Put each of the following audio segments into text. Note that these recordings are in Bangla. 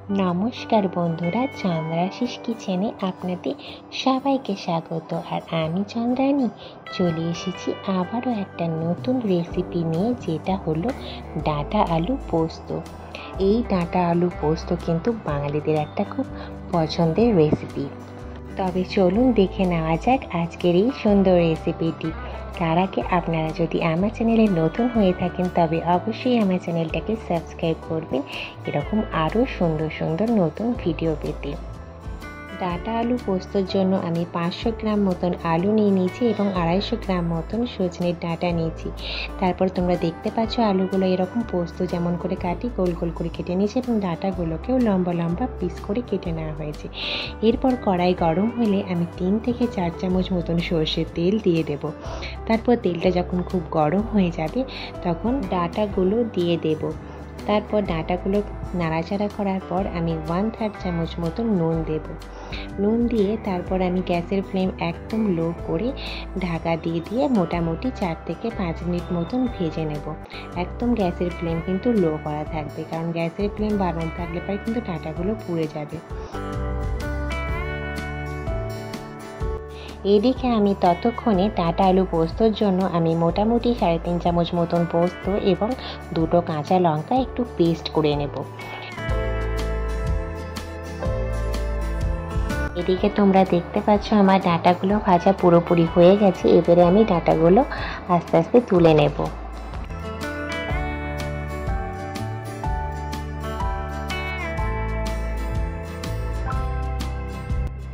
নমস্কার বন্ধুরা, চন্দ্রাশিস কিচেনে আপনাদের সবাইকে স্বাগত। আর আমি চন্দ্রানী চলে এসেছি আবারও একটা নতুন রেসিপি নিয়ে, যেটা হলো ডাঁটা আলু পোস্ত। এই ডাঁটা আলু পোস্ত কিন্তু বাঙালিদের একটা খুব পছন্দের রেসিপি। তবে চলুন দেখে নেওয়া যাক আজকের এই সুন্দর রেসিপিটি। তার আগে আপনারা যদি আমার চ্যানেলে নতুন হয়ে থাকেন তবে অবশ্যই আমার চ্যানেলটাকে সাবস্ক্রাইব করবেন এরকম আরও সুন্দর সুন্দর নতুন ভিডিও পেতে। ডাঁটা আলু পোস্তর জন্য আমি 500 গ্রাম মতন আলু নিয়ে নিয়েছি এবং 250 গ্রাম মতন সজনের ডাঁটা নিয়েছি। তারপর তোমরা দেখতে পাচ্ছ আলুগুলো এরকম পোস্ত যেমন করে কাটি গোল গোল করে কেটে নিয়েছি এবং ডাঁটাগুলোকেও লম্বা লম্বা পিস করে কেটে নেওয়া হয়েছে। এরপর কড়াই গরম হলে আমি 3 থেকে 4 চামচ মতন সর্ষের তেল দিয়ে দেব। তারপর তেলটা যখন খুব গরম হয়ে যাবে তখন ডাঁটাগুলো দিয়ে দেব। তারপর ডাঁটাগুলো নাড়াচাড়া করার পর আমি 1/3 চামচ মতন নুন দেব। নুন দিয়ে তারপর আমি গ্যাসের ফ্লেম একদম লো করে ঢাকা দিয়ে মোটামুটি 4 থেকে 5 মিনিট মতন ভেজে নেব। একদম গ্যাসের ফ্লেম কিন্তু লো করা থাকবে, কারণ গ্যাসের ফ্লেম বাড়ানো থাকলে পরে কিন্তু ডাঁটাগুলো পুড়ে যাবে। এদিকে আমি ততক্ষণে ডাঁটা আলু পোস্তর জন্য আমি মোটামুটি 3.5 চামচ মতন পোস্ত এবং 2টো কাঁচা লঙ্কা একটু পেস্ট করে নেব। এদিকে তোমরা দেখতে পাচ্ছ আমার ডাঁটাগুলো ভাজা পুরোপুরি হয়ে গেছে। এবারে আমি ডাঁটাগুলো আস্তে আস্তে তুলে নেব।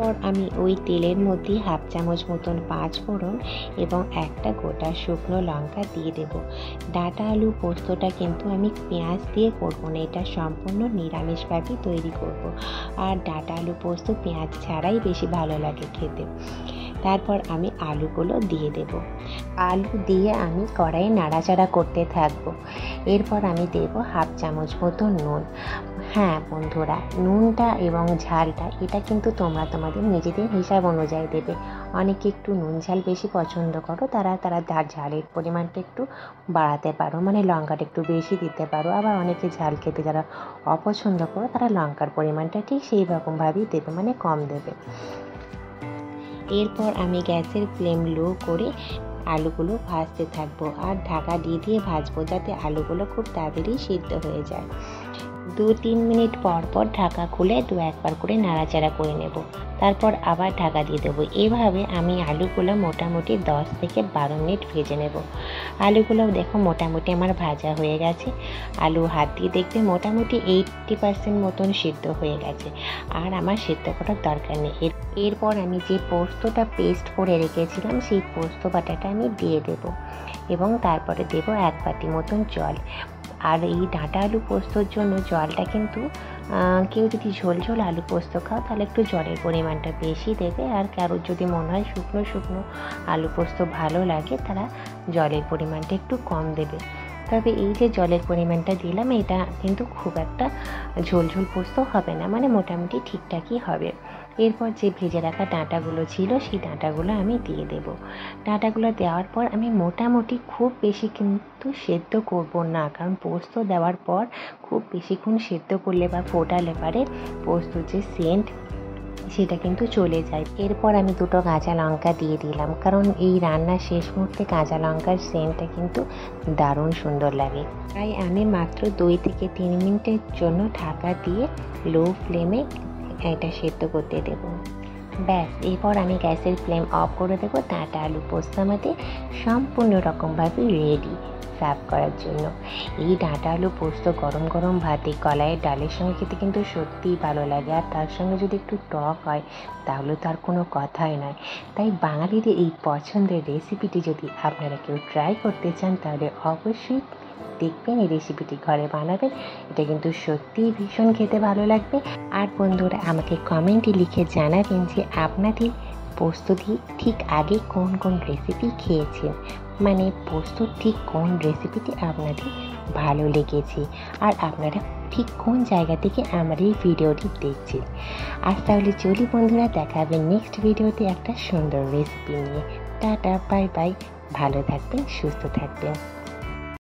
পর আমি ওই তেলের মধ্যে 1/2 চামচ মতন 5 ফোড়ন এবং একটা গোটা শুকনো লঙ্কা দিয়ে দেব। ডাঁটা আলু পোস্তটা কিন্তু আমি পেঁয়াজ দিয়ে করব না, এটা সম্পূর্ণ নিরামিষভাবে তৈরি করব। আর ডাঁটা আলু পোস্ত পেঁয়াজ ছাড়াই বেশি ভালো লাগে খেতে। তারপর আমি আলুগুলো দিয়ে দেব। আলু দিয়ে আমি কড়াইয়ে নাড়াচাড়া করতে থাকবো। এরপর আমি দেব 1/2 চামচ মতো নুন। হ্যাঁ বন্ধুরা, নুনটা এবং ঝালটা এটা কিন্তু তোমরা তোমাদের নিজেদের হিসাব অনুযায়ী দেবে। অনেকে একটু নুন ঝাল বেশি পছন্দ করো, তারা তার ঝালের পরিমাণটা একটু বাড়াতে পারো, মানে লঙ্কাটা একটু বেশি দিতে পারো। আবার অনেকে ঝাল খেতে যারা অপছন্দ করো তারা লঙ্কার পরিমাণটা ঠিক সেই রকমভাবেই দেবে, মানে কম দেবে। এরপর আমি গ্যাসের ফ্লেম লো করে আলুগুলো ভাজতে থাকবো আর ঢাকা দিয়ে ভাজবো, যাতে আলুগুলো খুব তাড়াতাড়ি সিদ্ধ হয়ে যায়। 2-3 মিনিট পর পর ঢাকা খুলে 2-1 বার করে নাড়াচাড়া করে নেব। তারপর আবার ঢাকা দিয়ে দেবো। এভাবে আমি আলুগুলো মোটামুটি 10 থেকে 12 মিনিট ভেজে নেব। আলুগুলো দেখো মোটামুটি আমার ভাজা হয়ে গেছে। আলু হাত দিয়ে দেখবে মোটামুটি 80% মতন সিদ্ধ হয়ে গেছে, আর আমার সিদ্ধ করার দরকার নেই। এরপর আমি যে পোস্তটা পেস্ট করে রেখেছিলাম সেই পোস্ত বাটাটা আমি দিয়ে দেব এবং তারপরে দেব 1 বাটি মতন জল। আর এই ডাঁটা আলু পোস্তর জন্য জলটা কিন্তু কেউ যদি ঝোল ঝোল আলু পোস্ত খাও তাহলে একটু জলের পরিমাণটা বেশি দেবে, আর কারোর যদি মনে হয় শুকনো শুকনো আলু পোস্ত ভালো লাগে তারা জলের পরিমাণটা একটু কম দেবে। তবে এই যে জলের পরিমাণটা দিলাম এটা কিন্তু খুব একটা ঝোল ঝোল পোস্ত হবে না, মানে মোটামুটি ঠিকঠাকই হবে। এরপর যে ভেজে রাখা ডাঁটাগুলো ছিল সেই ডাঁটাগুলো আমি দিয়ে দেব। ডাঁটাগুলো দেওয়ার পর আমি মোটামুটি খুব বেশি কিন্তু সেদ্ধ করব না, কারণ পোস্ত দেওয়ার পর খুব বেশিক্ষণ সেদ্ধ করলে বা ফোটালে পারে পোস্তর যে সেন্ট সেটা কিন্তু চলে যায়। এরপর আমি 2টো কাঁচা লঙ্কা দিয়ে দিলাম, কারণ এই রান্নার শেষ মুহূর্তে কাঁচা লঙ্কার সেন্টটা কিন্তু দারুণ সুন্দর লাগে। তাই আমি মাত্র 2 থেকে 3 মিনিটের জন্য ঢাকা দিয়ে লো ফ্লেমে এটা সেদ্ধ করতে দেব। ব্যাস, এরপর আমি গ্যাসের ফ্লেম অফ করে দেবো। ডাঁটা আলু পোস্ত আমাদের সম্পূর্ণ রকমভাবে রেডি সার্ভ করার জন্য। এই ডাঁটা আলু পোস্ত গরম গরম ভাতে কলাইয়ের ডালের সঙ্গে খেতে কিন্তু সত্যিই ভালো লাগে, আর তার সঙ্গে যদি একটু টক হয় তাহলে তো আর কোনো কথাই নয়। তাই বাঙালিদের এই পছন্দের রেসিপিটি যদি আপনারা কেউ ট্রাই করতে চান তাহলে অবশ্যই দেখবেন এই রেসিপিটি ঘরে বানাবেন। এটা কিন্তু সত্যিই ভীষণ খেতে ভালো লাগবে। আর বন্ধুরা আমাকে কমেন্টে লিখে জানাবেন যে আপনাদের পোস্ত দিয়ে ঠিক আগে কোন কোন রেসিপি খেয়েছেন, মানে পোস্ত ঠিক কোন রেসিপিটি আপনাদের ভালো লেগেছে, আর আপনারা ঠিক কোন জায়গা থেকে আমার এই ভিডিওটি দেখছেন। আজ তাহলে চলি বন্ধুরা, দেখা হবে নেক্সট ভিডিওতে একটা সুন্দর রেসিপি নিয়ে। টাটা, বাই বাই, ভালো থাকবেন, সুস্থ থাকবেন।